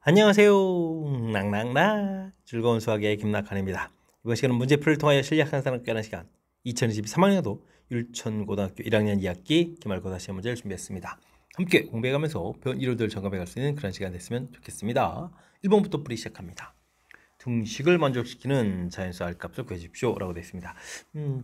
안녕하세요. 낭낭낭 즐거운 수학의 김낙한입니다. 이번 시간은 문제풀이를 통하여 실력 향상을 꾀하는 시간 2023학년도 율천고등학교 1학년 2학기 기말고사 시험 문제를 준비했습니다. 함께 공부해가면서 배운 이론들을 점검해갈 수 있는 그런 시간 됐으면 좋겠습니다. 1번부터 풀이 시작합니다. 등식을 만족시키는 자연수 R값을 구해주십시오 라고 되어 있습니다.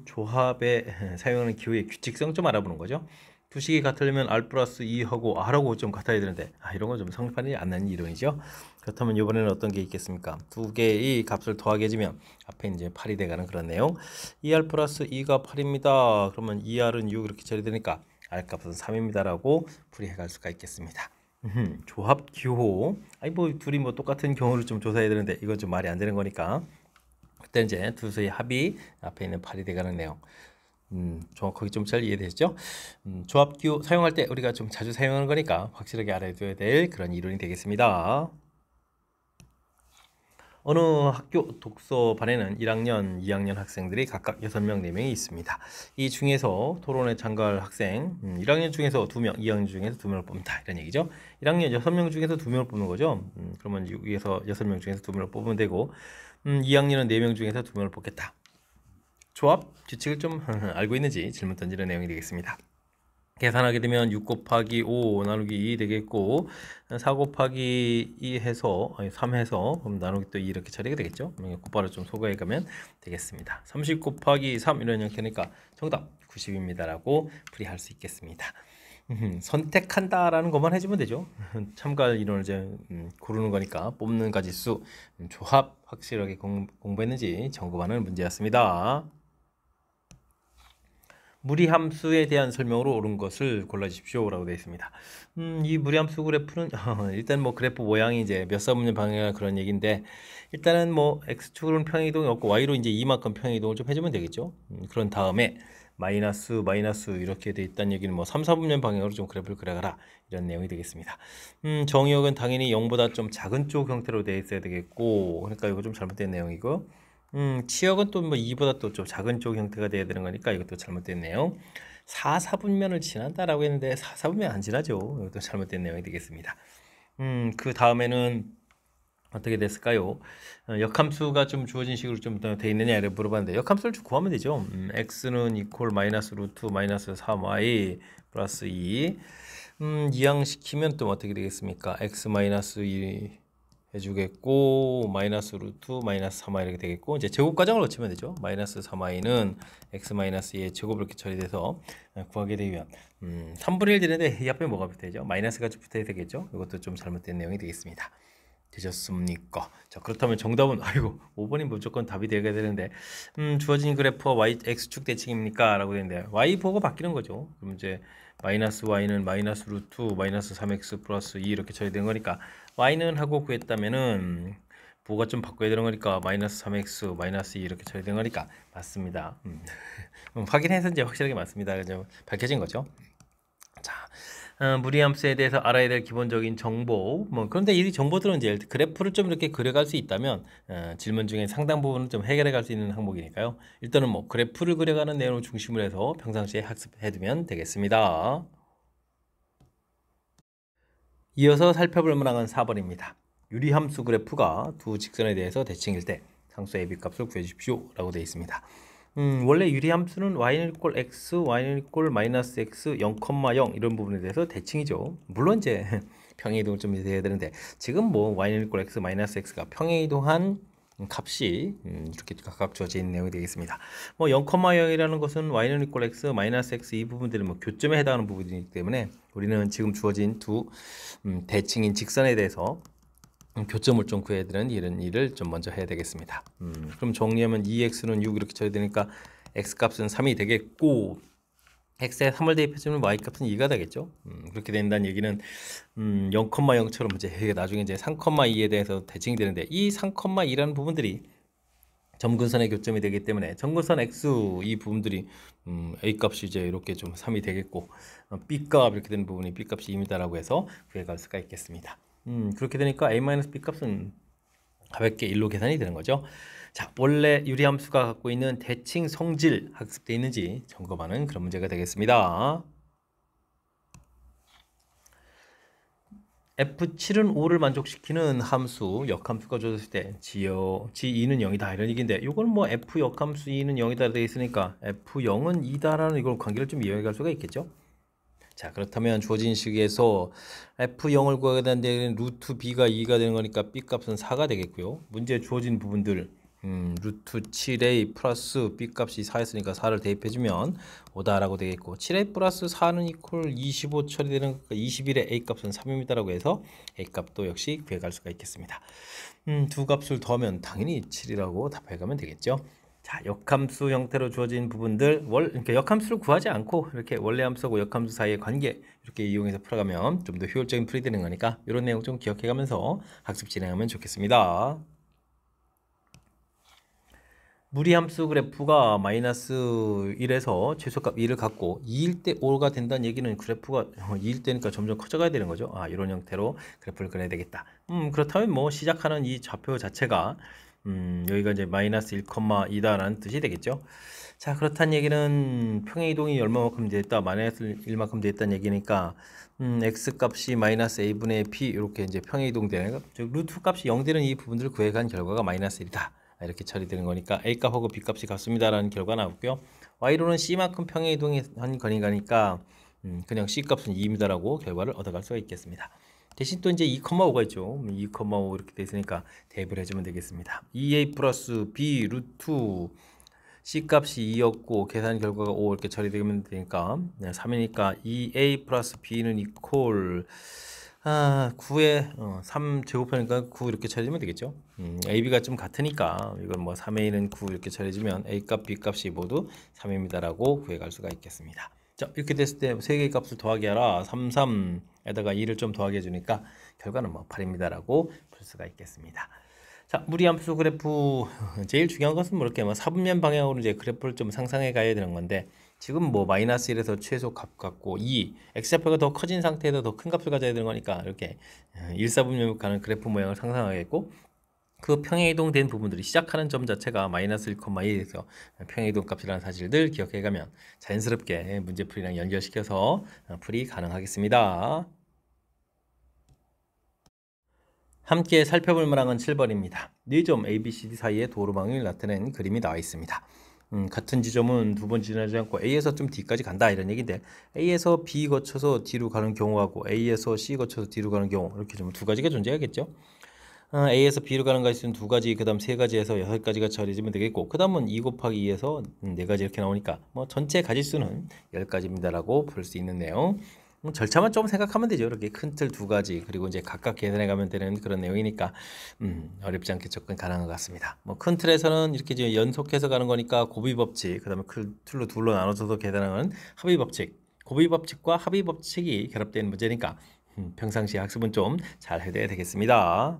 조합에 사용하는 기호의 규칙성 좀 알아보는 거죠. 두 식이 같으려면 R 플러스 2하고 R하고 좀 같아야 되는데 이런 건 좀 성립하지 않는 이론이죠. 그렇다면 이번에는 어떤 게 있겠습니까? 두 개의 값을 더하게 해주면 앞에 이제 8이 돼가는 그런 내용. 2R 플러스 2가 8입니다. 그러면 2R은 6 이렇게 처리되니까 R 값은 3입니다 라고 풀이해갈 수가 있겠습니다. 조합 기호. 뭐 둘이 뭐 똑같은 경우를 좀 조사해야 되는데 이건 좀 말이 안 되는 거니까 그때 이제 두 수의 합이 앞에 있는 8이 돼가는 내용. 정확하게 좀 잘 이해되시죠? 조합 기호 사용할 때 우리가 좀 자주 사용하는 거니까 확실하게 알아둬야 될 그런 이론이 되겠습니다. 어느 학교 독서반에는 1학년, 2학년 학생들이 각각 6명, 4명이 있습니다. 이 중에서 토론에 참가할 학생, 1학년 중에서 2명, 2학년 중에서 2명을 뽑는다 이런 얘기죠. 1학년 6명 중에서 2명을 뽑는 거죠. 그러면 여기에서 6명 중에서 2명을 뽑으면 되고 2학년은 4명 중에서 2명을 뽑겠다. 조합 규칙을 좀 알고 있는지 질문 던지는 내용이 되겠습니다. 계산하게 되면 6 곱하기 5 나누기 2 되겠고 4 곱하기 2 해서 3 해서 그럼 나누기 또 2 이렇게 처리가 되겠죠. 곱바로 좀 소거해 가면 되겠습니다. 30 곱하기 3 이런 형태니까 정답 90입니다 라고 풀이할 수 있겠습니다. 선택한다라는 것만 해주면 되죠. 참가할 이론을 이제 고르는 거니까 뽑는 가지수 조합 확실하게 공부했는지 점검하는 문제였습니다. 무리함수에 대한 설명으로 옳은 것을 골라주십시오 라고 되어 있습니다. 이 무리함수 그래프는 일단 뭐 그래프 모양이 이제 몇 사분면 방향이나 그런 얘기인데 일단은 뭐 x축으로는 평행이동이 없고 y로 이제 이만큼 평행이동을 좀 해주면 되겠죠. 그런 다음에 마이너스 이렇게 돼 있다는 얘기는 뭐 3, 4분면 방향으로 좀 그래프를 그려가라 이런 내용이 되겠습니다. 정의역은 당연히 0보다 좀 작은 쪽 형태로 되어 있어야 되겠고 그러니까 이거 좀 잘못된 내용이고 치역은 또 뭐 2보다 또 좀 작은 쪽 형태가 돼야 되는 거니까 이것도 잘못됐네요. 4, 4분면을 지난다라고 했는데 4, 4분면 안 지나죠. 이것도 잘못된 내용이 되겠습니다. 그 다음에는 어떻게 됐을까요? 역함수가 좀 주어진 식으로 좀 돼 있느냐를 물어봤는데 역함수를 좀 구하면 되죠. x는 이퀄 마이너스 루트 마이너스 3y 플러스 2 이항시키면 또 어떻게 되겠습니까? x 마이너스 2 해주겠고 마이너스 루트 마이너스 3y 이렇게 되겠고 이제 제곱 과정을 거치면 되죠. 마이너스 3y는 x 마이너스 2의 제곱 이렇게 처리돼서 구하게 되면 3분의 1 되는데 이 앞에 뭐가 붙어야죠? 마이너스가 좀 붙어야 되겠죠. 이것도 좀 잘못된 내용이 되겠습니다. 되셨습니까? 자, 그렇다면 정답은 5번이 무조건 답이 되어야 되는데 주어진 그래프와 y x축 대칭입니까? 라고 되는데 y 보고 바뀌는 거죠. 그럼 이제 마이너스 y는 마이너스 루트 마이너스 3x 플러스 2 이렇게 처리된 거니까 y는 하고 구했다면은 부호가 좀 바꿔야 되는 거니까 마이너스 3x 마이너스 2 이렇게 처리된 거니까 맞습니다. 확인해서 이제 확실하게 맞습니다. 그죠? 밝혀진 거죠. 자, 무리함수에 대해서 알아야 될 기본적인 정보. 그런데 이 정보들은 이제 그래프를 좀 이렇게 그려갈 수 있다면 질문 중에 상당 부분을 좀 해결해 갈 수 있는 항목이니까요. 일단은 뭐 그래프를 그려가는 내용을 중심으로 해서 평상시에 학습해두면 되겠습니다. 이어서 살펴볼 문항은 4번입니다. 유리함수 그래프가 두 직선에 대해서 대칭일 때 상수 AB 값을 구해주십시오 라고 되어 있습니다. 원래 유리함수는 y는 이꼴 x, y는 이꼴 마이너스 x, 0,0 이런 부분에 대해서 대칭이죠. 물론 이제 평행이동을 좀 해야 되는데 지금 뭐 y는 이꼴 x, 마이너스 x가 평행이동한 값이 이렇게 각각 주어진 내용이 되겠습니다. 뭐 0,0이라는 것은 y는 이꼴 x, 마이너스 x 이 부분들은 뭐 교점에 해당하는 부분이기 때문에 우리는 지금 주어진 두 대칭인 직선에 대해서 교점을 좀 구해야 되는 이런 일을 좀 먼저 해야 되겠습니다. 그럼 정리하면 2x는 6 이렇게 처리되니까 x값은 3이 되겠고 x에 3을 대입해주면 y값은 2가 되겠죠. 그렇게 된다는 얘기는 0,0처럼 이제 나중에 이제 3,2에 대해서 대칭이 되는데 이 3,2라는 부분들이 점근선의 교점이 되기 때문에 점근선 x 이 부분들이 a 값이 이제 이렇게 좀 3이 되겠고 b값 이렇게 되는 부분이 b 값이 2입니다라고 해서 구해갈 수가 있겠습니다. 그렇게 되니까 a-b 값은 가볍게 1로 계산이 되는 거죠. 자, 원래 유리함수가 갖고 있는 대칭 성질 학습되어 있는지 점검하는 그런 문제가 되겠습니다. F7은 5를 만족시키는 함수, 역함수가 주어졌을 때 G2는 0이다 이런 얘기인데 이건 뭐 F 역함수 2는 0이다 되어 있으니까 F0은 2다라는 이걸 관계를 좀 이해해 갈 수가 있겠죠. 자, 그렇다면 주어진 식에서 F0을 구하게 되는데 루트 B가 2가 되는 거니까 B 값은 4가 되겠고요. 문제에 주어진 부분들 루트 7A 플러스 B 값이 4였으니까 4를 대입해주면 5다라고 되겠고 7A 플러스 4는 이퀄 25 처리되는 21의 A 값은 3입니다라고 해서 A 값도 역시 구해갈 수가 있겠습니다. 두 값을 더하면 당연히 7이라고 답해가면 되겠죠. 자, 역함수 형태로 주어진 부분들 이렇게 역함수를 구하지 않고 이렇게 원래 함수하고 역함수 사이의 관계 이렇게 이용해서 풀어가면 좀 더 효율적인 풀이 되는 거니까 이런 내용 좀 기억해가면서 학습 진행하면 좋겠습니다. 무리함수 그래프가 마이너스 1에서 최소값 2를 갖고 2일 때 5가 된다는 얘기는 그래프가 2일 때니까 점점 커져가야 되는 거죠. 아, 이런 형태로 그래프를 그려야 되겠다. 그렇다면 뭐 시작하는 이 좌표 자체가 여기가 이제 마이너스 1,2다라는 뜻이 되겠죠. 자, 그렇다는 얘기는 평행이동이 얼마만큼 됐다, 마이너스 1만큼 됐다는 얘기니까 x 값이 마이너스 a분의 p 이렇게 이제 평행이동 되는 즉 루트 값이 0 되는 이 부분들을 구해간 결과가 마이너스 1이다. 이렇게 처리되는 거니까 a 값하고 b 값이 같습니다라는 결과가 나오고요. y로는 c만큼 평행이동한 거니까 그냥 c 값은 2입니다라고 결과를 얻어갈 수가 있겠습니다. 대신 또 이제 2,5가 있죠. 2,5 이렇게 돼 있으니까 대입을 해주면 되겠습니다. 2a 플러스 b 루트 c 값이 2였고 계산 결과가 5 이렇게 처리되면 되니까 3이니까 2a 플러스 b는 이퀄 9에 3 제곱하니까 9 이렇게 처리되면 되겠죠. AB가 좀 같으니까 이건 뭐 3A는 9 이렇게 처리해주면 A 값, B 값이 모두 3입니다라고 구해갈 수가 있겠습니다. 자, 이렇게 됐을 때 세 개의 값을 더하기 하라 3, 3에다가 2를 좀 더하게 해주니까 결과는 뭐 8입니다라고 풀 수가 있겠습니다. 자, 무리함수 그래프 제일 중요한 것은 뭐 이렇게 뭐 사분면 방향으로 이제 그래프를 좀 상상해 가야 되는 건데 지금 뭐 마이너스 1에서 최소 값 갖고 2 x좌표가 더 커진 상태에서 더 큰 값을 가져야 되는 거니까 이렇게 1사분면으로 가는 그래프 모양을 상상하겠고 그 평행이동된 부분들이 시작하는 점 자체가 마이너스 1,2에서 평행이동 값이라는 사실들 기억해 가면 자연스럽게 문제풀이랑 연결시켜서 풀이 가능하겠습니다. 함께 살펴볼 문항은 7번입니다. 4점 ABCD 사이의 도로망을 나타낸 그림이 나와 있습니다. 같은 지점은 두 번 지나지 않고 A에서 좀 D까지 간다 이런 얘기인데 A에서 B 거쳐서 D로 가는 경우하고 A에서 C 거쳐서 D로 가는 경우 이렇게 좀 두 가지가 존재하겠죠. A에서 B로 가는 것은 두 가지, 그 다음 세 가지에서 6가지가 처리되면 되겠고 그 다음은 2 곱하기 2에서 4가지 이렇게 나오니까 뭐 전체 가지수는 10가지입니다라고 볼 수 있는 내용. 절차만 좀 생각하면 되죠. 이렇게 큰 틀 두 가지 그리고 이제 각각 계산해 가면 되는 그런 내용이니까 어렵지 않게 접근 가능한 것 같습니다. 뭐 큰 틀에서는 이렇게 이제 연속해서 가는 거니까 고비 법칙, 그다음에 큰 틀로 둘로 나눠서도 계산하는 합의 법칙, 고비 법칙과 합의 법칙이 결합된 문제니까 평상시 학습은 좀 잘 해야 되겠습니다.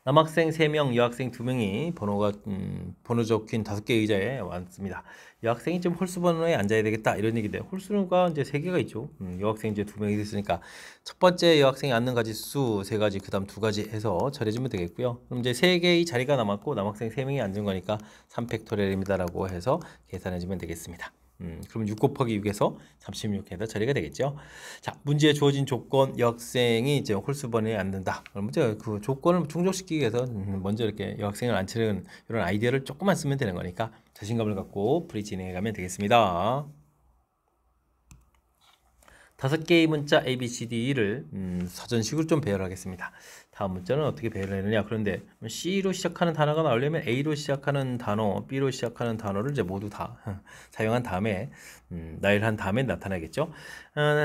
남학생 3명, 여학생 2명이 번호 적힌 5개 의자에 왔습니다. 여학생이 좀 홀수 번호에 앉아야 되겠다 이런 얘기인데 홀수가 이제 3개가 있죠. 여학생 이제 2명이 됐으니까 첫 번째 여학생이 앉는 가지수 3가지, 그 다음 2가지 해서 처리해주면 되겠고요. 그럼 이제 3개의 자리가 남았고 남학생 3명이 앉은 거니까 3팩토리얼입니다라고 해서 계산해주면 되겠습니다. 그럼 6 곱하기 6에서 36에서 처리가 되겠죠. 자, 문제에 주어진 조건 여학생이 이제 홀수번호에 앉는다. 그럼 이제 그 조건을 충족시키기 위해서 먼저 이렇게 여학생을 앉히는 이런 아이디어를 조금만 쓰면 되는 거니까 자신감을 갖고 풀이 진행해 가면 되겠습니다. 5개의 문자 A, B, C, D를 사전식으로 좀 배열을 하겠습니다. 다음 문자는 어떻게 배열을 했느냐. 그런데 C로 시작하는 단어가 나오려면 A로 시작하는 단어, B로 시작하는 단어를 이제 모두 다 사용한 다음에 나열한 다음에 나타나겠죠.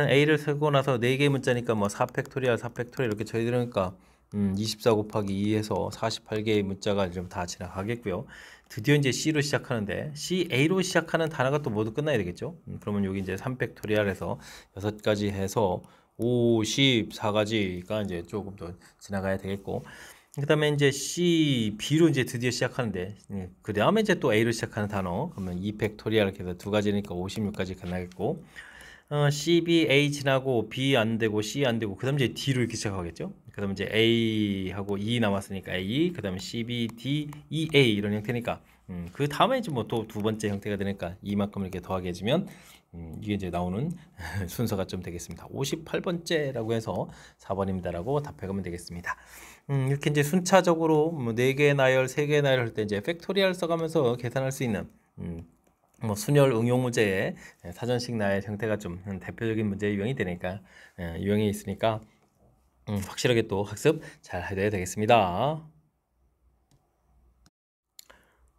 A를 쓰고 나서 4개의 문자니까 뭐 4팩토리얼, 4팩토리얼 이렇게 처리되니까 24 곱하기 2에서 48개의 문자가 좀 다 지나가겠고요. 드디어 이제 C로 시작하는데 A로 시작하는 단어가 또 모두 끝나야 되겠죠. 그러면 여기 이제 3팩토리얼에서 6가지 해서 54가지가 이제 조금 더 지나가야 되겠고 그 다음에 이제 B로 이제 드디어 시작하는데 그 다음에 이제 또 A로 시작하는 단어 그러면 2팩토리얼 이렇게 해서 2가지니까 56까지 끝나겠고 B, A 지나고 B 안 되고 C 안 되고 그 다음 이제 D로 이렇게 시작하겠죠. 그 다음 이제 A하고 E 남았으니까 A, 그 다음에 C, B, D, E, A 이런 형태니까 그 다음에 이제 뭐 또 두 번째 형태가 되니까 이만큼 이렇게 더하게 해주면 이게 이제 나오는 순서가 좀 되겠습니다. 58번째라고 해서 4번입니다라고 답해가면 되겠습니다. 이렇게 이제 순차적으로 뭐 4개의 나열, 3개의 나열 할 때 이제 팩토리얼 써가면서 계산할 수 있는 뭐 순열 응용 문제의 사전식 나열 형태가 좀 대표적인 문제에 유형이 되니까 유형이 있으니까 확실하게 또 학습 잘 해야 되겠습니다.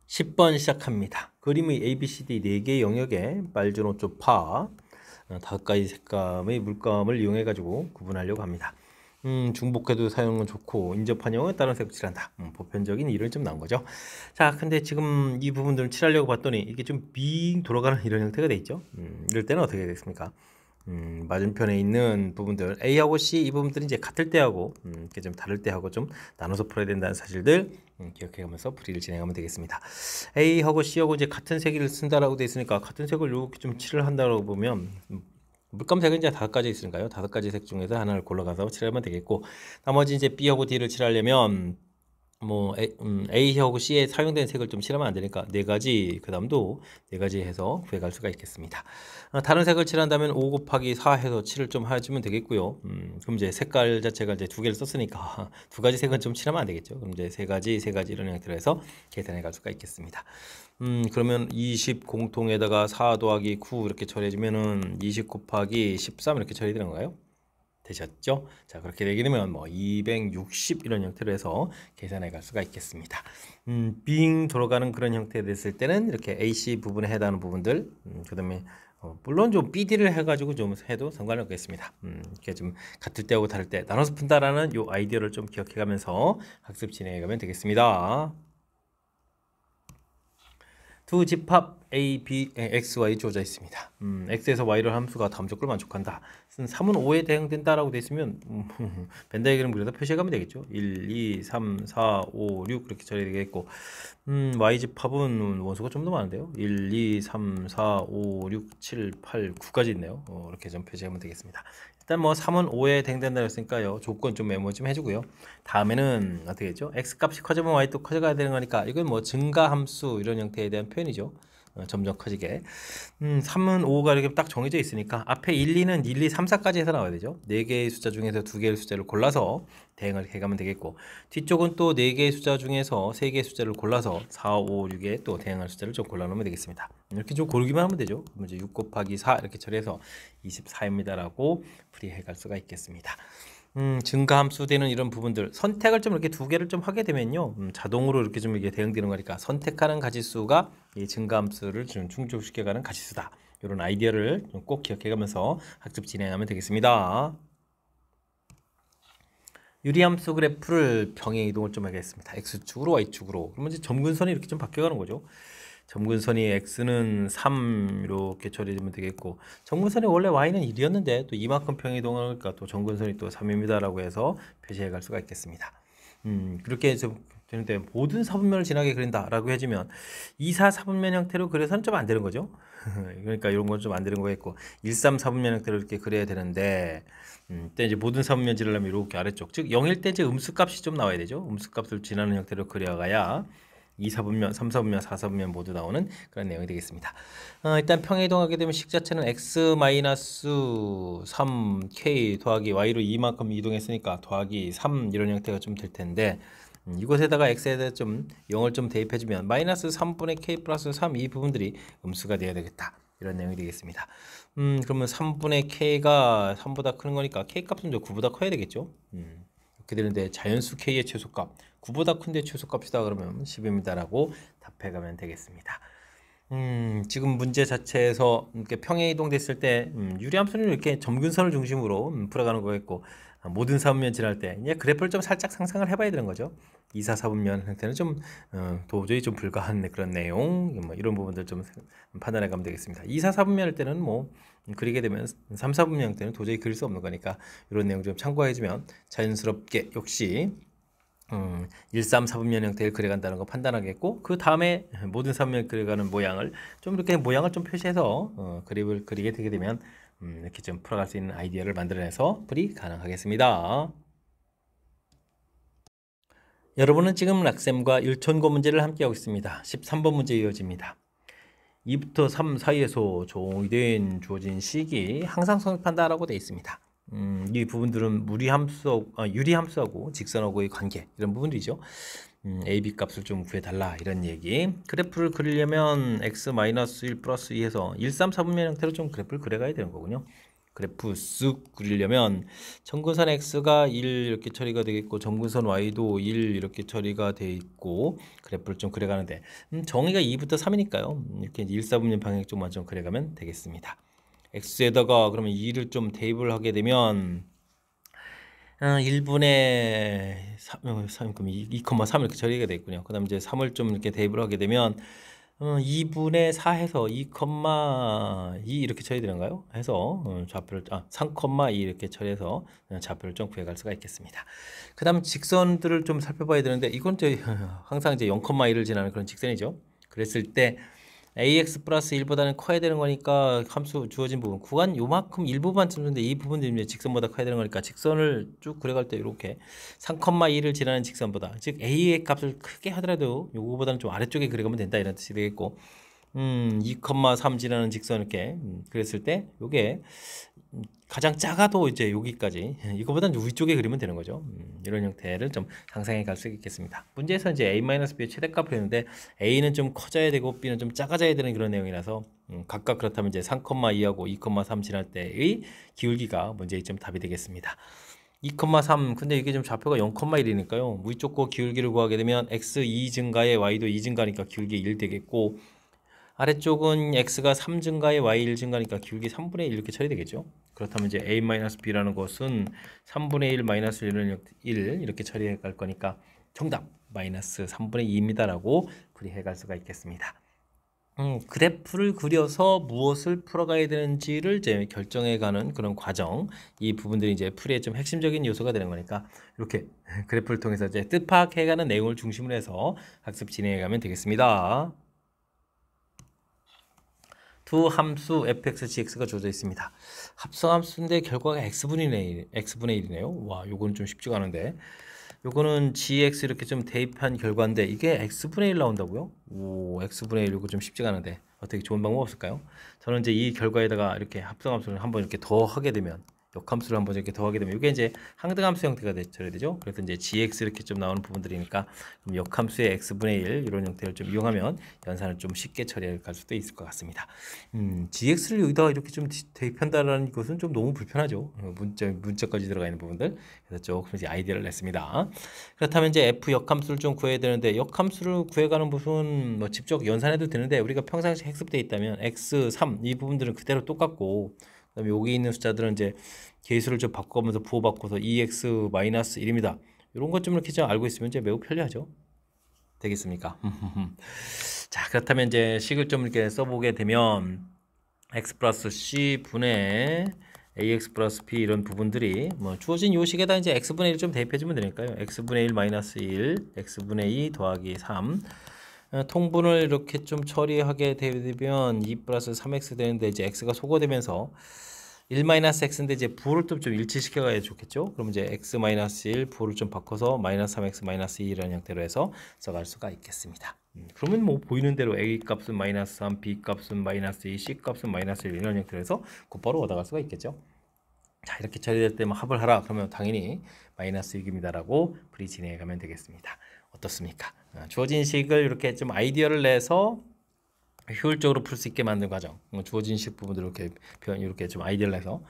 10번 시작합니다. 그림의 ABCD 4개의 영역에 빨주노 쪽파 5가지 색감의 물감을 이용해 가지고 구분하려고 합니다. 중복해도 사용은 좋고 인접한 형은 다른 색을 칠한다. 보편적인 이론이 좀 나온 거죠. 자, 근데 지금 이 부분들을 칠하려고 봤더니 이게 좀 빙 돌아가는 이런 형태가 돼 있죠. 이럴 때는 어떻게 되겠습니까? 맞은편에 있는 부분들 A하고 C 이 부분들이 이제 같을 때하고 이렇게 좀 다를 때하고 좀 나눠서 풀어야 된다는 사실들 기억해가면서 풀이를 진행하면 되겠습니다. A하고 C하고 이제 같은 색을 쓴다라고 돼 있으니까 같은 색을 이렇게 좀 칠을 한다고 보면 물감색은 이제 5가지 있으니까요. 5가지 색 중에서 하나를 골라가서 칠하면 되겠고 나머지 이제 B하고 D를 칠하려면 뭐 A하고 C에 사용된 색을 좀 칠하면 안 되니까 4가지 그 다음도 4가지 해서 구해갈 수가 있겠습니다. 다른 색을 칠한다면 5 곱하기 4 해서 칠을 좀 해주면 되겠고요. 그럼 이제 색깔 자체가 이제 2개를 썼으니까 2가지 색은 좀 칠하면 안 되겠죠. 그럼 이제 3가지 이런 형태로 해서 계산해 갈 수가 있겠습니다. 그러면 20 공통에다가 4 더하기 9 이렇게 처리해주면은 20 곱하기 13 이렇게 처리되는 건가요? 되셨죠? 자, 그렇게 되게 되면 뭐 260 이런 형태로 해서 계산해 갈 수가 있겠습니다. 빙 돌아가는 그런 형태 됐을 때는 이렇게 AC 부분에 해당하는 부분들, 그 다음에 물론 좀 BD를 해가지고 좀 해도 상관이 없겠습니다. 이렇게 좀 같을 때하고 다를 때 나눠서 푼다라는 요 아이디어를 좀 기억해가면서 학습 진행해가면 되겠습니다. 두 집합 A, B, X, Y 주어져 있습니다. X에서 Y를 함수가 다음 조건을 만족한다. 3은 5에 대응된다라고 되어 있으면 벤 다이그램 그려서 표시해가면 되겠죠. 1, 2, 3, 4, 5, 6 이렇게 처리되겠고 Y 집합은 원소가 좀 더 많은데요. 1, 2, 3, 4, 5, 6, 7, 8, 9까지 있네요. 이렇게 좀 표시하면 되겠습니다. 일단 뭐 3은 5에 대응된다고 했으니까요. 조건 좀 메모 좀 해주고요. 다음에는 어떻게 했죠? X값이 커지면 Y도 커져가야 되는 거니까 이건 뭐 증가함수 이런 형태에 대한 표현이죠. 점점 커지게 3은 5가 이렇게 딱 정해져 있으니까 앞에 1, 2는 1, 2, 3, 4까지 해서 나와야 되죠. 4개의 숫자 중에서 2개의 숫자를 골라서 대응을 해가면 되겠고 뒤쪽은 또 4개의 숫자 중에서 3개의 숫자를 골라서 4, 5, 6에 또 대응할 숫자를 좀 골라놓으면 되겠습니다. 이렇게 좀 고르기만 하면 되죠. 그럼 이제 6 곱하기 4 이렇게 처리해서 24입니다 라고 풀이해 갈 수가 있겠습니다. 증가함수 되는 이런 부분들 선택을 좀 이렇게 2개를 좀 하게 되면요 자동으로 이렇게 좀 이게 대응되는 거니까 선택하는 가지수가 이 증가함수를 좀 충족시켜가는 가지수다. 이런 아이디어를 꼭 기억해가면서 학습 진행하면 되겠습니다. 유리함수 그래프를 평행 이동을 좀 하겠습니다. X축으로 Y축으로 그러면 이제 점근선이 이렇게 좀 바뀌어가는 거죠. 점근선이 X는 3 이렇게 처리되면 되겠고 점근선이 원래 Y는 1이었는데 또 이만큼 평이동하니까 또 점근선이 또 3입니다 라고 해서 표시해 갈 수가 있겠습니다. 그렇게 해서 되는데 모든 사분면을 지나게 그린다 라고 해주면 2, 4 사분면 형태로 그려서는 좀 안 되는 거죠. 그러니까 이런 건 좀 안 되는 거겠고 1, 3 사분면 형태로 이렇게 그려야 되는데 때 이제 모든 사분면 지르려면 이렇게 아래쪽 즉 0일 때 이제 음수값이 좀 나와야 되죠. 음수값을 지나는 형태로 그려가야 2사분면, 3사분면, 4사분면 모두 나오는 그런 내용이 되겠습니다. 일단 평행 이동하게 되면 식 자체는 x-3k 더하기 y로 2만큼 이동했으니까 더하기 3 이런 형태가 좀 될 텐데 이곳에다가 x에다 좀 0을 좀 대입해주면 마이너스 3분의 k 플러스 3 이 부분들이 음수가 되어야 되겠다. 이런 내용이 되겠습니다. 그러면 3분의 k가 3보다 큰 거니까 k 값은 9보다 커야 되겠죠. 이렇게 되는데 자연수 k의 최소값 9보다 큰데 최소값이다 그러면 10입니다 라고 답해가면 되겠습니다. 지금 문제 자체에서 이렇게 평행 이동됐을 때 유리함수는 이렇게 점근선을 중심으로 풀어가는 거겠고 모든 사분면 지날 때 이제 그래프를 좀 살짝 상상을 해봐야 되는 거죠. 2, 4 사분면 형태는 좀 도저히 좀 불가한 그런 내용 뭐 이런 부분들 좀 판단해 가면 되겠습니다. 2, 4 사분면 할 때는 뭐 그리게 되면 3, 4분면 형태는 도저히 그릴 수 없는 거니까 이런 내용 좀 참고해 주면 자연스럽게 역시 1, 3, 4분면 형태를 그려간다는 거 판단하겠고 그 다음에 모든 3면 그려가는 모양을 좀 이렇게 모양을 좀 표시해서 그림을 그리게 되게 되면 이렇게 좀 풀어갈 수 있는 아이디어를 만들어내서 풀이 가능하겠습니다. 여러분은 지금 락셈과 일촌고 문제를 함께 하고 있습니다. 13번 문제 이어집니다. 2부터 3 사이에서 정의된 주어진 식이 항상 성립한다라고 되어 있습니다. 이 부분들은 유리함수하고 직선하고의 관계 이런 부분들이죠. AB 값을 좀 구해달라 이런 얘기. 그래프를 그리려면 x-1 플러스 2해서 1, 3, 4분면 형태로 좀 그래프를 그려가야 되는 거군요. 그래프 쓱 그리려면 점근선 x가 1 이렇게 처리가 되겠고 점근선 y도 1 이렇게 처리가 돼 있고 그래프를 좀 그려가는데 정의가 2부터 3이니까요. 이렇게 1, 4분면 방향 쪽만 좀 그려가면 되겠습니다. x에다가 그러면 2를 좀 대입을 하게 되면 1분의 3, 그럼 2,3 이렇게 처리가 되어 있군요. 그 다음 이제 3을 좀 이렇게 대입을 하게 되면 2분의 4 해서 2,2 이렇게 처리되는가요? 해서 좌표를 3,2 이렇게 처리해서 좌표를 좀 구해갈 수가 있겠습니다. 그 다음 직선들을 좀 살펴봐야 되는데 이건 이제 항상 이제 0,1을 지나는 그런 직선이죠. 그랬을 때 ax 플러스 1보다는 커야 되는 거니까 함수 주어진 부분 구간 요만큼 일부분 정도인데 이 부분도 이제 직선보다 커야 되는 거니까 직선을 쭉 그려갈 때 이렇게 3,2를 지나는 직선보다 즉 a의 값을 크게 하더라도 요거보다는 좀 아래쪽에 그려가면 된다 이런 뜻이 되겠고 2,3 지나는 직선 이렇게 그랬을 때 요게 가장 작아도 이제 여기까지 이거보다는 위쪽에 그리면 되는 거죠. 이런 형태를 좀 상상해 갈 수 있겠습니다. 문제에서 이제 a-b의 최대값을 했는데 a는 좀 커져야 되고 b는 좀 작아져야 되는 그런 내용이라서 각각 그렇다면 이제 3,2하고 2,3 지날 때의 기울기가 문제의 점 답이 되겠습니다. 2,3 근데 이게 좀 좌표가 0,1이니까요. 위쪽 거 기울기를 구하게 되면 x 2 증가에 y도 2 증가니까 기울기 1 되겠고 아래쪽은 x가 3 증가에 y 1 증가니까 기울기 3분의 1 이렇게 처리되겠죠. 그렇다면 이제 a-b라는 것은 3분의 1 마이너스 1 이렇게 처리해 갈 거니까 정답 마이너스 3분의 2입니다 라고 풀이해 갈 수가 있겠습니다. 그래프를 그려서 무엇을 풀어가야 되는지를 이제 결정해 가는 그런 과정, 이 부분들이 이제 풀이의 좀 핵심적인 요소가 되는 거니까 이렇게 그래프를 통해서 이제 뜻파악해 가는 내용을 중심으로 해서 학습 진행해 가면 되겠습니다. 두 함수 fx, gx가 주어져 있습니다. 합성함수인데 결과가 x분의 1이네요. 와, 요건 좀 쉽지가 않은데. 요거는 gx 이렇게 좀 대입한 결과인데 이게 x분의 1 나온다고요? 오, x분의 1 요거 좀 쉽지가 않은데 어떻게 좋은 방법 없을까요? 저는 이제 이 결과에다가 이렇게 합성함수를 한번 이렇게 더 하게 되면 역함수를 한번 이렇게 더하게 되면 이게 이제 항등함수 형태가 되죠. 그래서 이제 gx 이렇게 좀 나오는 부분들이니까 그럼 역함수의 x분의 1 이런 형태를 좀 이용하면 연산을 좀 쉽게 처리할 수도 있을 것 같습니다. gx를 여기다가 이렇게 좀 대입한다라는 것은 좀 너무 불편하죠. 문자까지 들어가 있는 부분들. 그래서 조금 이제 아이디어를 냈습니다. 그렇다면 이제 f 역함수를 좀 구해야 되는데 역함수를 구해가는 부분 뭐 직접 연산해도 되는데 우리가 평상시 학습돼 있다면 x, 3 이 부분들은 그대로 똑같고 그다음에 여기 있는 숫자들은 이제 계수를 좀 바꿔가면서 부호바꿔서 2x-1입니다. 이런 것 좀 이렇게 좀 알고 있으면 이제 매우 편리하죠. 되겠습니까? 자, 그렇다면 이제 식을 좀 이렇게 써보게 되면 x 플러스 c 분의 ax 플러스 b 이런 부분들이 뭐 주어진 요 식에다 이제 x분의 1 좀 대입해주면 되니까요. x분의 1 마이너스 1, x분의 2 더하기 3 통분을 이렇게 좀 처리하게 되면 2 플러스 3x 되는데 이제 x가 소거되면서 1 마이너스 x인데 이제 부호를 좀 일치시켜 가야 좋겠죠. 그럼 이제 x 마이너스 1 부호를 좀 바꿔서 마이너스 3x 마이너스 2 이런 형태로 해서 써갈 수가 있겠습니다. 그러면 뭐 보이는 대로 a 값은 마이너스 3, b 값은 마이너스 2, c 값은 마이너스 1 이런 형태로 해서 곧바로 얻어갈 수가 있겠죠. 자, 이렇게 처리될 때만 합을 하라 그러면 당연히 마이너스 6입니다 라고 풀이 진행해 가면 되겠습니다. 어떻습니까? 주어진 식을 이렇게 좀 아이디어를 내서 효율적으로 풀 수 있게 만든 과정, 주어진 식 부분들 이렇게 좀 아이디어를 내서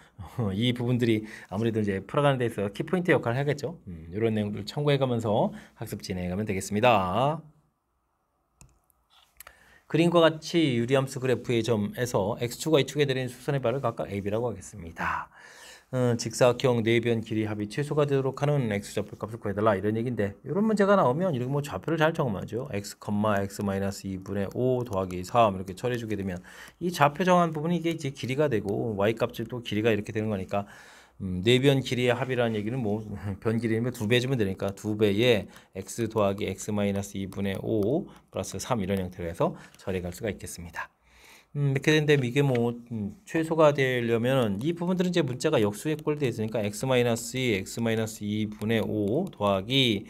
이 부분들이 아무래도 이제 풀어가는 데 있어서 키포인트 역할을 하겠죠. 이런 내용들을 참고해가면서 학습 진행해가면 되겠습니다. 그림과 같이 유리함수 그래프의 점에서 x축과 y축에 내린 수선의 발을 각각 ab라고 하겠습니다. 직사각형 내변 길이 합이 최소가 되도록 하는 x좌표값을 구해달라 이런 얘기인데 이런 문제가 나오면 이렇게 뭐 좌표를 잘 정하죠. x, x-2분의 5 더하기 3 이렇게 처리해주게 되면 이 좌표 정한 부분이 이게 이제 길이가 되고 y 값이 또 길이가 이렇게 되는 거니까 내변 길이의 합이라는 얘기는 뭐 변 길이면 2배 해주면 되니까 2배의 x 더하기 x-2분의 5 플러스 3 이런 형태로 해서 처리할 수가 있겠습니다. 이렇게 되는데 이게 뭐 최소가 되려면 이 부분들은 이제 문자가 역수의 꼴 되어 있으니까 x-2, x-2분의 5 더하기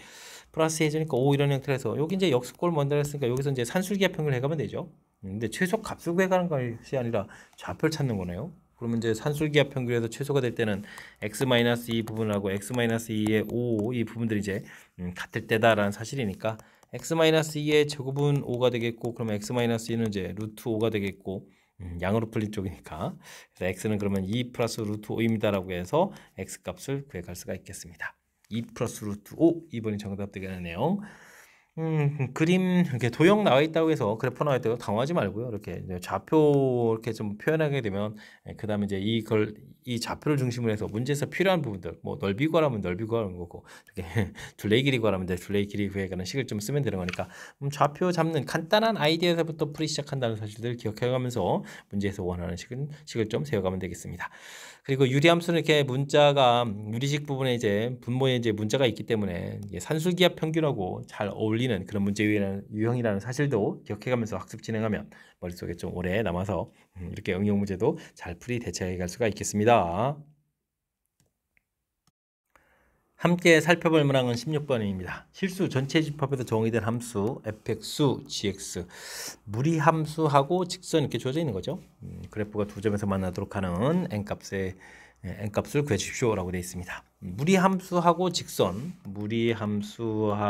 플러스 해주니까 5 이런 형태로 해서 여기 이제 역수꼴 먼저 했으니까 여기서 이제 산술기하평을 해가면 되죠. 근데 최소 값을 구해가는 것이 아니라 좌표를 찾는 거네요. 그러면 이제 산술기압 평균에서 최소가 될 때는 x-2 부분하고 x-2의 5 이 부분들이 이제 같을 때다라는 사실이니까 x-2의 제곱은 5가 되겠고, 그러면 x-2는 이제 루트 5가 되겠고, 양으로 풀린 쪽이니까, 그래서 x는 그러면 2 플러스 루트 5입니다라고 해서 x 값을 구해갈 수가 있겠습니다. 2 플러스 루트 5, 2번이 정답 되겠네요. 그림 이렇게 도형 나와 있다고 해서 그래프 나와 있다고 당황하지 말고요. 이렇게 이제 좌표 이렇게 좀 표현하게 되면 그 다음에 이제 이 좌표를 중심으로 해서 문제에서 필요한 부분들, 뭐 넓이 구하라면 넓이 구하는 거고, 이렇게 둘레 길이 구하라면 둘레 길이 구해가는 식을 좀 쓰면 되는 거니까 좌표 잡는 간단한 아이디어에서부터 풀이 시작한다는 사실들 기억해가면서 문제에서 원하는 식을 좀 세워가면 되겠습니다. 그리고 유리함수는 이렇게 문자가 유리식 부분에 이제 분모에 이제 문자가 있기 때문에 산술기압 평균하고 잘 어울리는 그런 문제 유형이라는 사실도 기억해가면서 학습 진행하면 머릿속에 좀 오래 남아서 이렇게 응용 문제도 잘 풀이 대처해 갈 수가 있겠습니다. 함께 살펴볼 문항은 16번입니다. 실수 전체 집합에서 정의된 함수 fx수, gx, 무리함수하고 직선 이렇게 주어져 있는 거죠. 그래프가 두 점에서 만나도록 하는 n값을 구해주십시오 라고 되어 있습니다. 무리함수하고 직선, 무리함수하고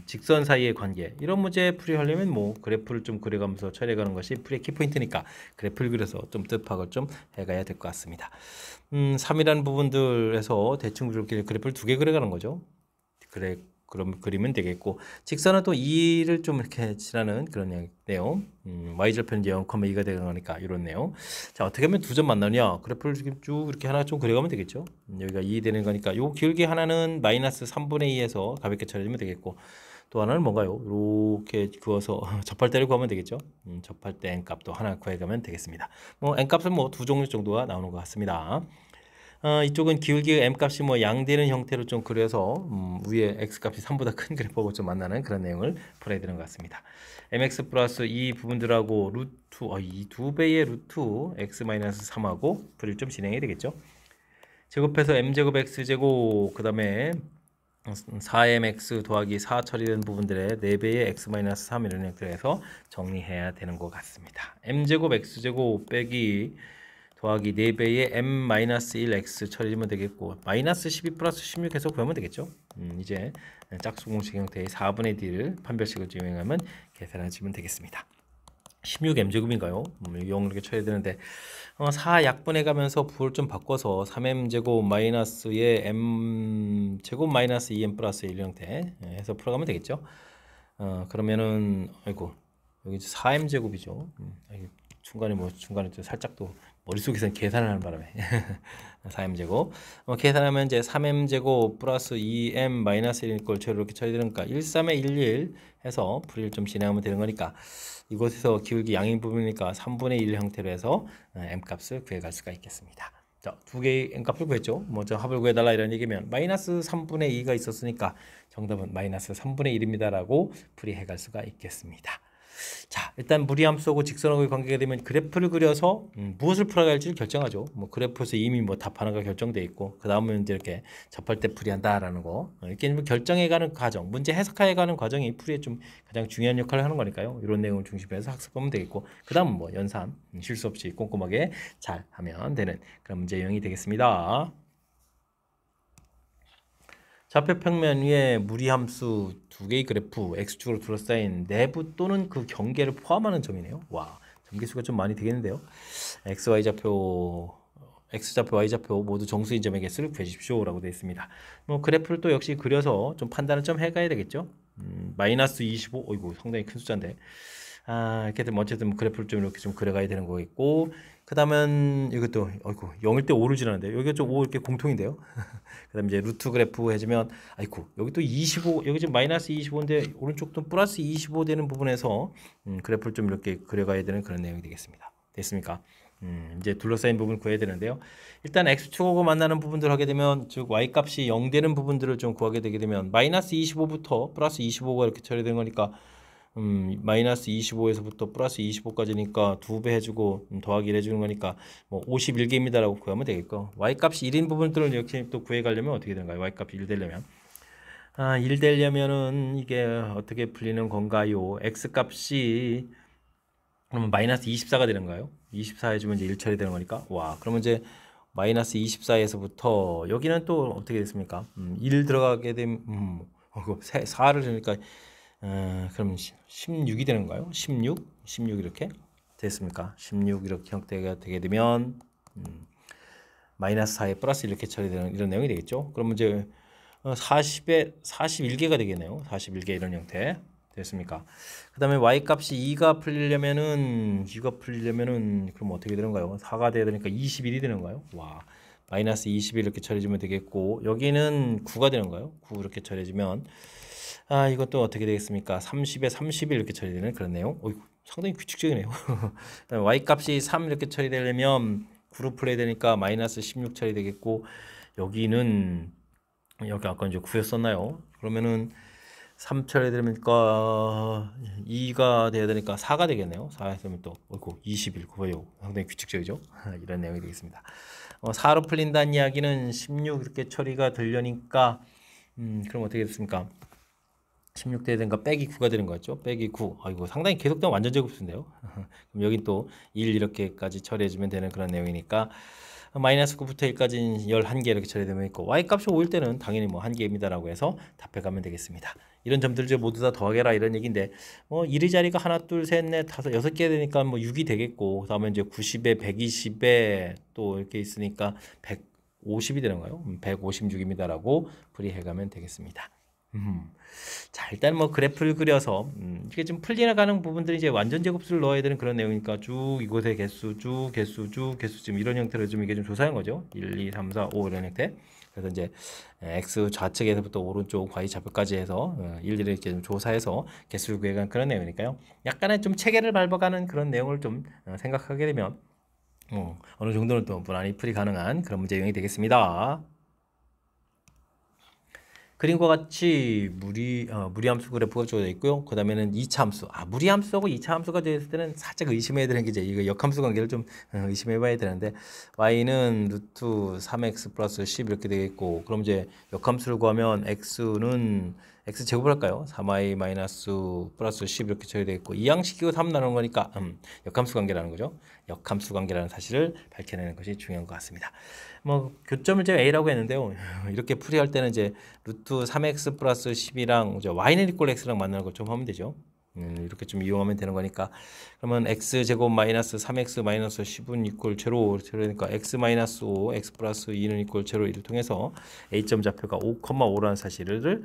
직선 사이의 관계, 이런 문제 풀이하려면 뭐 그래프를 좀 그려가면서 처리해가는 것이 풀이의 키포인트니까 그래프를 그려서 좀 뜻파악을 좀 해가야 될 것 같습니다. 3이라는 부분들에서 대충 이렇게 그래프를 두 개 그려가는 거죠. 그래, 그럼 그리면 되겠고, 직선은 또 2를 좀 이렇게 칠하는 그런 내용. y절편은 0,2가 되는 거니까 이런 내용. 자, 어떻게 하면 두 점 만나냐? 그래프를 쭉 이렇게 하나 좀 그려가면 되겠죠. 여기가 2 되는 거니까 요 길게 하나는 마이너스 3분의 2에서 가볍게 처리하면 되겠고, 또 하나는 뭔가요? 이렇게 그어서 접할대를 구하면 되겠죠. 접할대 n값도 하나 구해가면 되겠습니다. 뭐 n값은 뭐 두 종류 정도가 나오는 것 같습니다. 이쪽은 기울기 m값이 뭐 양되는 형태로 좀 그려서 위에 x값이 3보다 큰 그래프하고 좀 만나는 그런 내용을 풀어야 되는 것 같습니다. mx 플러스 이 부분들하고 루트, 이 두 배의 루트 x-3하고 풀이를 좀 진행해야 되겠죠. 제곱해서 m제곱 x제곱, 그 다음에 4mx 더하기 4 처리된 부분들의 4배의 x-3 이런 형태에서 정리해야 되는 것 같습니다. m제곱 x제곱 빼기 더하기 4배의 m-1x 처리하면 되겠고, 마이너스 12 플러스 16 해서 구하면 되겠죠. 이제 짝수 공식 형태의 4분의 d를 판별식을 적용하면 계산하시면 되겠습니다. 16m제곱인가요? 0 이렇게 쳐야 되는데 4 약분해 가면서 부호를 좀 바꿔서 3m제곱 마이너스의 m제곱 마이너스 2m 플러스 1 형태 해서 풀어가면 되겠죠. 그러면은 아이고 여기 4m제곱이죠. 중간에 좀 살짝 또 머릿속에서는 계산을 하는 바람에 4m제곱 계산하면 이제 3m제곱 플러스 2m 마이너스 1 꼴처럼 이렇게 처리되니까 1, 3에 1, 1 해서 풀이를 좀 진행하면 되는 거니까 이곳에서 기울기 양인 부분이니까 3분의 1 형태로 해서 m값을 구해갈 수가 있겠습니다. 자, 두 개의 n값을 구했죠. 먼저 합을 구해달라 이런 얘기면 마이너스 3분의 2가 있었으니까 정답은 마이너스 3분의 1입니다 라고 풀이해갈 수가 있겠습니다. 자, 일단 무리함수하고 직선하고의 관계가 되면 그래프를 그려서 무엇을 풀어야 할지 결정하죠. 뭐 그래프에서 이미 뭐 답 하나가 결정돼 있고 그 다음은 이제 이렇게 접할 때 풀이한다라는 거 이렇게 결정해가는 과정, 문제 해석해가는 과정이 풀이에 좀 가장 중요한 역할을 하는 거니까요. 이런 내용을 중심해서 학습하면 되겠고 그 다음은 뭐 연산 실수 없이 꼼꼼하게 잘 하면 되는 그런 문제 유형이 되겠습니다. 좌표 평면 위에 무리함수 두 개의 그래프 x축으로 둘러싸인 내부 또는 그 경계를 포함하는 점이네요. 와, 점계수가 좀 많이 되겠는데요. x좌표, y좌표 모두 정수인 점의 개수를 구해주십시오 라고 되어 있습니다. 뭐 그래프를 또 역시 그려서 좀 판단을 좀 해가야 되겠죠. 마이너스 25, 어이구 상당히 큰 숫자인데 이렇게 되면 어쨌든 그래프를 좀 이렇게 좀 그려가야 되는 거겠고, 그 다음은 이것도 어이구 0일 때 5를 지나는데 여기가 좀 5 이렇게 공통인데요. 그 다음에 이제 루트 그래프 해주면 아이고 여기 또 25, 여기 지금 마이너스 25인데 오른쪽도 플러스 25 되는 부분에서 그래프를 좀 이렇게 그려가야 되는 그런 내용이 되겠습니다. 됐습니까? 이제 둘러싸인 부분을 구해야 되는데요. 일단 x축하고 만나는 부분들을 하게 되면 즉 y값이 0 되는 부분들을 좀 구하게 되게 되면 마이너스 25부터 플러스 25가 이렇게 처리되는 거니까 마이너스 25에서부터 플러스 25까지니까 2배 해주고 더하기 1 해주는 거니까 뭐 51개입니다 라고 구하면 되겠고, y값이 1인 부분들을 이렇게 또 구해가려면 어떻게 되는가요? y값이 1 되려면 1 되려면은 이게 어떻게 풀리는 건가요? x값이 그러면 마이너스 24가 되는 거예요. 24 해주면 이제 1처리 되는 거니까. 와, 그러면 이제 마이너스 24에서부터 여기는 또 어떻게 됐습니까? 1 들어가게 되면 4를 주니까 그럼 16이 되는 거예요. 16 이렇게 됐습니까? 16 이렇게 형태가 되게 되면 마이너스 4에 플러스 이렇게 처리되는 이런 내용이 되겠죠. 그러면 이제 40에 41개가 되겠네요. 41개 이런 형태 됐습니까? 그 다음에 y 값이 2가 풀리려면은 그럼 어떻게 되는가요? 4가 돼야 되니까 21이 되는가요? 와, 마이너스 21 이렇게 처리해주면 되겠고, 여기는 9가 되는가요? 9 이렇게 처리해주면 이것도 어떻게 되겠습니까? 30에 31 이렇게 처리되는 그런 내용. 상당히 규칙적이네요. 그다음에 y 값이 3 이렇게 처리되려면 9로 풀어야 되니까 마이너스 16 처리되겠고, 여기는 여기 아까 이제 9였었나요? 그러면은 3 처리되니까 2가 돼야 되니까 4가 되겠네요. 4 했으면 또 21, 9예요. 상당히 규칙적이죠. 이런 내용이 되겠습니다. 4로 풀린다는 이야기는 16 이렇게 처리가 되려니까 그럼 어떻게 됐습니까? 16 돼야 되니까 빼기 9가 되는 거였죠. 빼기 9. 이거 상당히 계속된 완전 제곱수인데요. 그럼 여긴 또 1 이렇게까지 처리해주면 되는 그런 내용이니까 마이너스 9부터 1까지는 11개 이렇게 처리되면 있고 y 값이 5일 때는 당연히 뭐 1개입니다라고 해서 답해가면 되겠습니다. 이런 점들을 모두 다 더하게라 이런 얘기인데 1의 자리가 하나, 둘, 셋, 넷, 다섯, 6개 되니까 뭐 6이 되겠고, 그다음에 이제 90에 120에 또 이렇게 있으니까 150이 되는 거예요. 156입니다라고 풀이해가면 되겠습니다. 자, 일단 뭐 그래프를 그려서 이게 좀 풀려나가는 부분들이 이제 완전 제곱수를 넣어야 되는 그런 내용이니까 쭉 이곳의 개수, 쭉 개수, 쭉 개수 지금 이런 형태로 좀 이게 좀 조사한 거죠. 1, 2, 3, 4, 5 이런 형태. 그래서 이제 x 좌측에서부터 오른쪽 y 좌표까지 해서 일일이 이렇게 좀 조사해서 개수를 구해간 그런 내용이니까요. 약간의 좀 체계를 밟아가는 그런 내용을 좀 생각하게 되면 어느 정도는 또 무난히 풀이 가능한 그런 문제 유형이 되겠습니다. 그림과 같이 무리함수 그래프가 주어져 있고요. 그 다음에는 2차 함수. 무리함수하고 2차 함수가 되어 있을 때는 살짝 의심해야 되는 게 이제 이거 역함수 관계를 좀 의심해 봐야 되는데, y는 루트 3x 플러스 10 이렇게 되겠고, 그럼 이제 역함수를 구하면 x는 x 제곱을 할까요? 3y 마이너스 플러스 10 이렇게 처리되겠고, 이 양식이고 3 나누는 거니까 역함수 관계라는 거죠. 역함수 관계라는 사실을 밝혀내는 것이 중요한 것 같습니다. 뭐 교점을 제가 A라고 했는데요. 이렇게 풀이할 때는 이제 루트 3x 플러스 10이랑 y는 이꼴 x랑 만나는 걸 좀 하면 되죠. 이렇게 좀 이용하면 되는 거니까, 그러면 x 제곱 마이너스 3x 마이너스 10은 이꼴 제로, 그러니까 x 마이너스 5, x 플러스 2는 이꼴 제로, 이를 통해서 a점 좌표가 5,5라는 사실을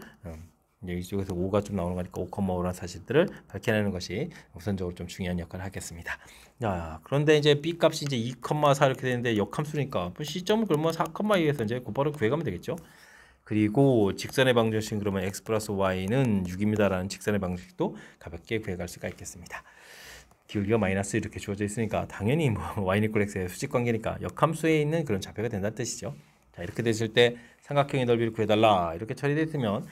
이쪽에서 5가 좀 나오는 거니까 5,5라는 사실들을 밝혀내는 것이 우선적으로 좀 중요한 역할을 하겠습니다. 그런데 이제 b 값이 이제 2,4 이렇게 되는데 역함수니까 C점을 그러면 4,2에서 이제 곧바로 구해가면 되겠죠. 그리고 직선의 방정식, 그러면 x 플러스 y는 6입니다라는 직선의 방정식도 가볍게 구해갈 수가 있겠습니다. 기울기가 마이너스 이렇게 주어져 있으니까 당연히 뭐 y는 이꼴 x의 수직 관계니까 역함수에 있는 그런 좌표가 된다는 뜻이죠. 자, 이렇게 됐을 때 삼각형의 넓이를 구해달라 이렇게 처리됐으면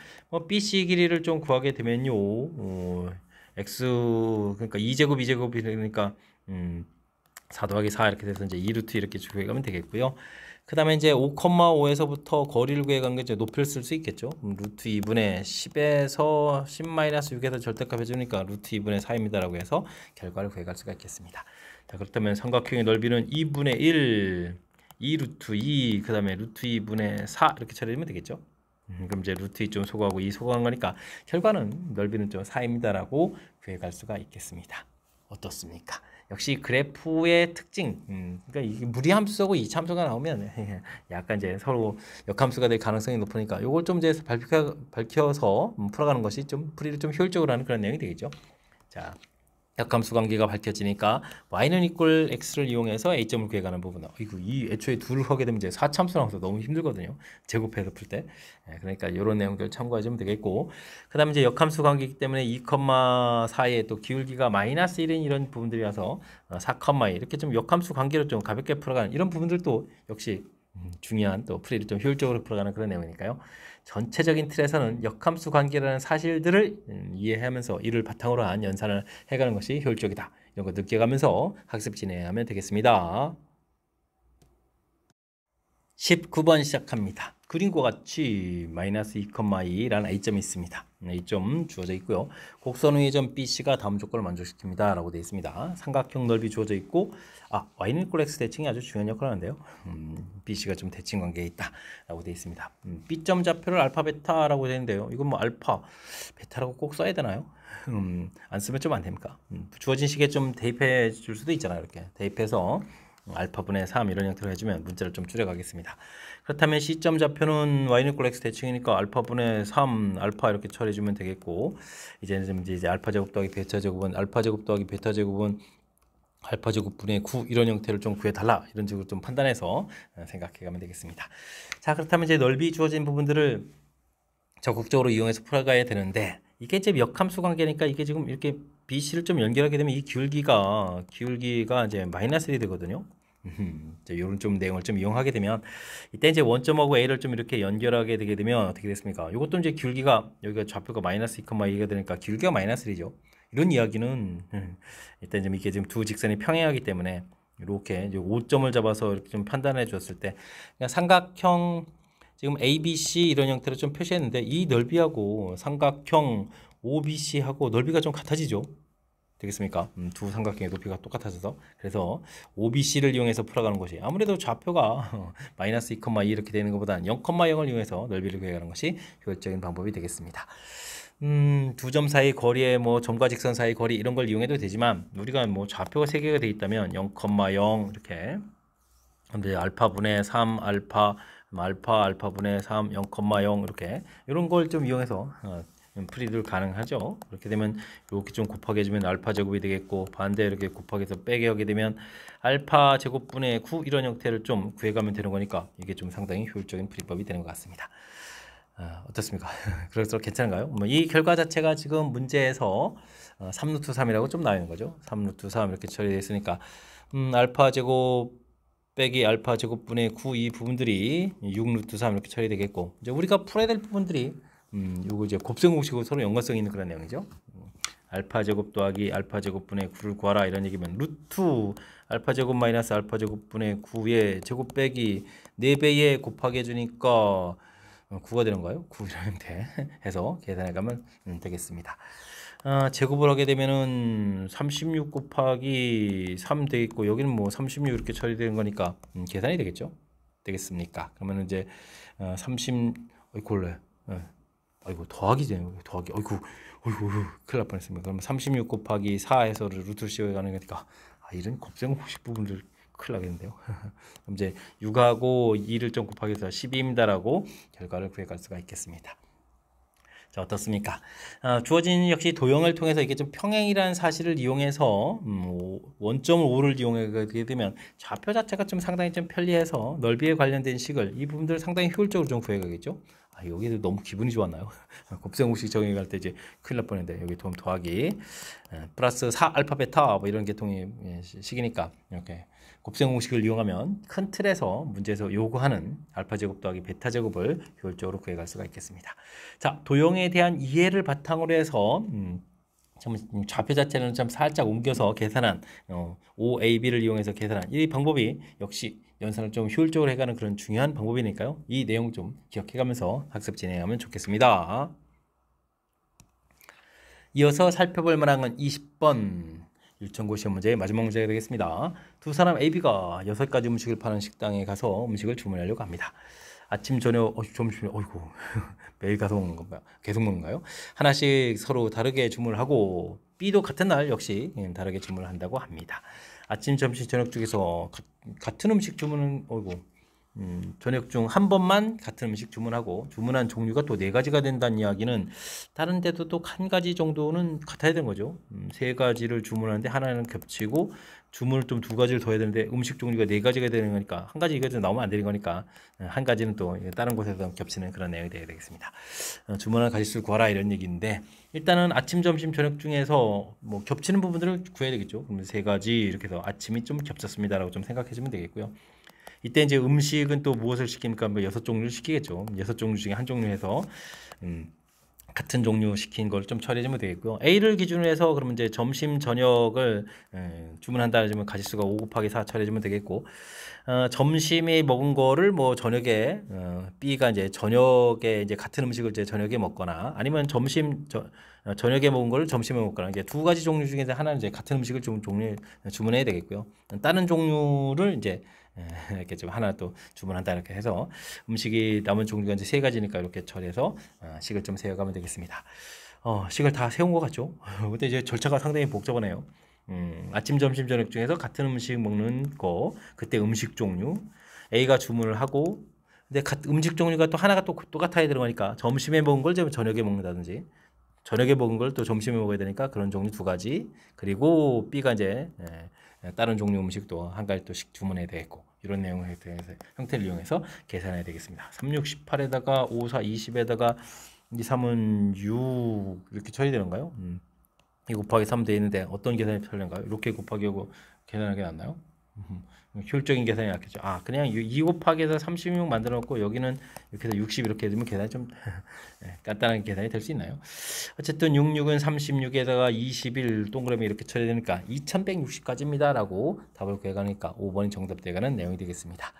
BC 길이를 좀 구하게 되면요, x 그러니까 2제곱 2제곱이니까 4 더하기 4 이렇게 돼서 이제 2루트 이렇게 구해가면 되겠고요. 그 다음에 이제 5,5에서부터 거리를 구해간 게 이제 높이를 쓸 수 있겠죠. 루트 2분의 10에서 10-6에서 절대값 해주니까 루트 2분의 4입니다라고 해서 결과를 구해갈 수가 있겠습니다. 자, 그렇다면 삼각형의 넓이는 2분의 1, 2루트 2, 그 다음에 루트 2분의 4 이렇게 처리하면 되겠죠. 그럼 이제 루트 2좀 소거하고 2 소거한 거니까 결과는 넓이는 좀 4입니다라고 구해갈 수가 있겠습니다. 어떻습니까? 역시 그래프의 특징, 그러니까 이게 무리함수하고 이차함수가 나오면 약간 이제 서로 역함수가 될 가능성이 높으니까 이걸 좀 이제 밝혀서 풀어가는 것이 좀 풀이를 좀 효율적으로 하는 그런 내용이 되겠죠. 자, 역함수 관계가 밝혀지니까 y는 이꼴 x를 이용해서 a점을 구해가는 부분. 이 애초에 둘을 하게 되면 이제 4참수 나와서 너무 힘들거든요. 제곱해서 풀 때. 그러니까 이런 내용들 참고하시면 되겠고, 그 다음에 이제 역함수 관계이기 때문에 2,4에 또 기울기가 마이너스 1인 이런 부분들이라서 4,2 이렇게 좀 역함수 관계로 좀 가볍게 풀어가는 이런 부분들도 역시 중요한 또 풀이를 좀 효율적으로 풀어가는 그런 내용이니까요. 전체적인 틀에서는 역함수 관계라는 사실들을 이해하면서 이를 바탕으로 한 연산을 해가는 것이 효율적이다. 이런 거 느껴가면서 학습 진행하면 되겠습니다. 19번 시작합니다. 그림과 같이 마이너스 2,2라는 A점이 있습니다. A점 주어져 있고요. 곡선의 점 BC가 다음 조건을 만족시킵니다. 라고 되어 있습니다. 삼각형 넓이 주어져 있고 Y는 이꼴 X 대칭이 아주 중요한 역할을 하는데요. BC가 좀 대칭 관계에 있다. 라고 되어 있습니다. B점 좌표를 알파 베타라고 되어 있는데요. 이건 뭐 알파 베타라고 꼭 써야 되나요? 안 쓰면 좀 안 됩니까? 주어진 식에 좀 대입해 줄 수도 있잖아요. 이렇게 대입해서 알파분의 3 이런 형태로 해주면 문자를 좀 줄여가겠습니다. 그렇다면 C점 좌표는 Y는 이꼴 X 대칭이니까 알파분의 3 알파 이렇게 처리해주면 되겠고, 이제는 이제 알파 제곱 더하기 베타 제곱은 알파 제곱 더하기 베타 제곱은 알파 제곱분의 9 이런 형태를 좀 구해달라, 이런 식으로 좀 판단해서 생각해가면 되겠습니다. 자, 그렇다면 이제 넓이 주어진 부분들을 적극적으로 이용해서 풀어가야 되는데, 이게 이제 역함수 관계니까 이게 지금 이렇게 BC를 좀 연결하게 되면 이 기울기가 이제 마이너스 1이 되거든요. 이런 좀 내용을 좀 이용하게 되면, 이때 이제 원점하고 A를 좀 이렇게 연결하게 되게 되면 어떻게 됐습니까? 이것도 이제 기울기가, 여기가 좌표가 마이너스 2,2가 되니까 기울기가 마이너스 1이죠. 이런 이야기는 일단 좀 이게 지금 두 직선이 평행하기 때문에 이렇게 5점을 잡아서 이렇게 좀 판단해 줬을 때, 그냥 삼각형 지금 ABC 이런 형태로 좀 표시했는데, 이 넓이하고 삼각형 OBC하고 넓이가 좀 같아지죠. 되겠습니까? 두 삼각형의 높이가 똑같아져서, 그래서 OBC를 이용해서 풀어가는 것이 아무래도 좌표가 마이너스 2,2 이렇게 되는 것보다는 0,0을 이용해서 넓이를 구해가는 것이 효율적인 방법이 되겠습니다. 두 점 사이 거리에 뭐 점과 직선 사이 거리 이런 걸 이용해도 되지만, 우리가 뭐 좌표가 3개가 되어 있다면 0,0 이렇게, 근데 알파분의 3 알파분의 3 0,0 이렇게, 이런 걸 좀 이용해서 풀이도 가능하죠. 그렇게 되면 이렇게 좀 곱하게 해주면 알파 제곱이 되겠고, 반대 이렇게 곱하기 해서 빼게 하게 되면 알파 제곱분의 9 이런 형태를 좀 구해가면 되는 거니까, 이게 좀 상당히 효율적인 풀이법이 되는 것 같습니다. 어떻습니까? 그래서 괜찮은가요? 뭐 이 결과 자체가 지금 문제에서 3루트 3이라고 좀 나와 있는 거죠. 3루트 3 이렇게 처리되어 있으니까 알파 제곱 빼기 알파 제곱분의 9 이 부분들이 6루트 3 이렇게 처리되겠고, 이제 우리가 풀어야 될 부분들이 요거 이제 곱셈 공식으로 서로 연관성 있는 그런 내용이죠. 알파 제곱 더하기 알파 제곱분의 9를 구하라 이런 얘기면, 루트 알파 제곱 마이너스 알파 제곱분의 9의 제곱 빼기 4배에 곱하기 해주니까 9가 되는 거예요. 9 이런 형태 해서 계산해 가면 되겠습니다. 제곱을 하게 되면은 36 곱하기 3 되겠고, 여기는 뭐 36 이렇게 처리되는 거니까 계산이 되겠죠. 되겠습니까? 그러면 이제 30 골래. 아이고 더하기 되네요. 더하기. 아이고 큰일 날 뻔했습니다. 그러면 36 곱하기 4 해서 루트를 씌워가는 거니까, 이런 곱셈 공식 부분들 큰일 나겠는데요. 그럼 이제 6하고 2를 좀 곱하기 해서 12입니다라고 결과를 구해갈 수가 있겠습니다. 자, 어떻습니까? 주어진 역시 도형을 통해서 이게 좀 평행이라는 사실을 이용해서 원점을 5를 이용하게 되면 좌표 자체가 좀 상당히 좀 편리해서 넓이에 관련된 식을, 이 부분들을 상당히 효율적으로 좀 구해가겠죠. 여기도 너무 기분이 좋았나요? 곱셈 공식 적용할 때 이제 큰일 날 뻔했는데, 여기 더하기 플러스 4 알파 베타 뭐 이런 계통의 식이니까, 이렇게 곱셈 공식을 이용하면 큰 틀에서 문제에서 요구하는 알파 제곱 더하기 베타 제곱을 효율적으로 구해갈 수가 있겠습니다. 자, 도형에 대한 이해를 바탕으로 해서 좌표 자체는 좀 살짝 옮겨서 계산한 OAB를 이용해서 계산한 이 방법이 역시 연산을 좀 효율적으로 해가는 그런 중요한 방법이니까요. 이 내용 좀 기억해가면서 학습 진행하면 좋겠습니다. 이어서 살펴볼 만한 건 20번 일정고 시험 문제의 마지막 문제가 되겠습니다. 두 사람 AB가 6가지 음식을 파는 식당에 가서 음식을 주문하려고 합니다. 아침, 저녁, 점심, 어이구 매일 가서 먹는 건가요? 계속 먹는가요? 하나씩 서로 다르게 주문을 하고, B도 같은 날 역시 다르게 주문을 한다고 합니다. 아침, 점심, 저녁 중에서 같은 음식 주문은 저녁 중 한 번만 같은 음식 주문하고, 주문한 종류가 또 4가지가 된다는 이야기는 다른 데도 또 한 가지 정도는 같아야 되는 거죠. 3가지를 주문하는데 하나는 겹치고 주문을 좀 2가지를 더 해야 되는데 음식 종류가 4가지가 되는 거니까, 한 가지 이거 나오면 안 되는 거니까 한 가지는 또 다른 곳에서 겹치는 그런 내용이 되어야 되겠습니다. 주문한 가짓수를 구하라 이런 얘기인데, 일단은 아침, 점심, 저녁 중에서 뭐 겹치는 부분들을 구해야 되겠죠. 그럼 3가지 이렇게 해서 아침이 좀 겹쳤습니다라고 좀 생각해 주면 되겠고요. 이때 이제 음식은 또 무엇을 시킵니까? 뭐 6종류를 시키겠죠. 6종류 중에 한 종류 해서 같은 종류 시킨 걸 좀 처리해주면 되겠고요. A를 기준으로 해서 그러면 이제 점심 저녁을 주문한다 하면 가짓수가 5 곱하기 4 처리해주면 되겠고, 점심에 먹은 거를 뭐 저녁에 B가 이제 저녁에 이제 같은 음식을 이제 저녁에 먹거나 아니면 저녁에 먹은 거를 점심에 먹거나, 이게 두 가지 종류 중에 하나는 이제 같은 음식을 좀 주문해야 되겠고요. 다른 종류를 이제 이렇게 좀 하나 또 주문한다 이렇게 해서 음식이 남은 종류가 이제 세 가지니까 이렇게 처리해서 식을 좀 세워가면 되겠습니다. 식을 다 세운 것 같죠? 근데 이제 절차가 상당히 복잡하네요. 아침, 점심, 저녁 중에서 같은 음식 먹는 거, 그때 음식 종류 A가 주문을 하고, 근데 음식 종류가 또 하나가 또 똑같아야 들어가니까 점심에 먹은 걸 저녁에 먹는다든지, 저녁에 먹은 걸 또 점심에 먹어야 되니까 그런 종류 두 가지, 그리고 B가 이제 다른 종류 음식도 한 가지 또씩 주문해야 되겠고, 이런 내용을 형태를 이용해서 계산해야 되겠습니다. 3, 6, 18에다가 5, 4, 20에다가 2, 3은 6 이렇게 처리되는가요? 2 곱하기 3 돼 있는데 어떤 계산이 필요한가요? 이렇게 곱하기 하고 계산하게 낫나요? 효율적인 계산이 낫겠죠. 그냥 2 곱하기 해서 36 만들어 놓고 여기는 이렇게 해서 60 이렇게 해주면 계산이 좀 간단한 계산이 될 수 있나요? 어쨌든 66은 36에다가 21 동그라미 이렇게 처리되니까 2160까지입니다 라고 답을 구해가니까 5번이 정답되가는 내용이 되겠습니다.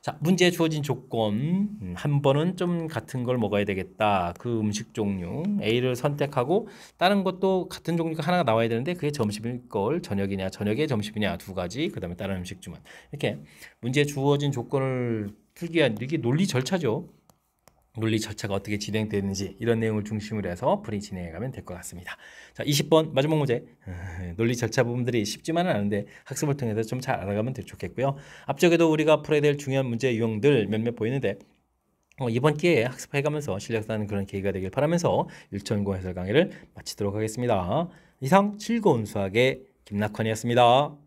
자, 문제에 주어진 조건, 한 번은 좀 같은 걸 먹어야 되겠다. 그 음식 종류 A를 선택하고 다른 것도 같은 종류가 하나가 나와야 되는데 그게 점심일 걸, 저녁이냐, 저녁에 점심이냐 두 가지, 그 다음에 다른 음식 주문. 이렇게 문제에 주어진 조건을 풀기 위한 이게 논리 절차죠. 논리 절차가 어떻게 진행되는지 이런 내용을 중심으로 해서 풀이 진행해가면 될 것 같습니다. 자, 20번 마지막 문제. 논리 절차 부분들이 쉽지만은 않은데 학습을 통해서 좀 잘 알아가면 좋겠고요. 앞쪽에도 우리가 풀어야 될 중요한 문제 유형들 몇몇 보이는데 이번 기회에 학습해가면서 실력 쌓는 그런 계기가 되길 바라면서 1.0 해설 강의를 마치도록 하겠습니다. 이상 즐거운 수학의 김낙환이었습니다.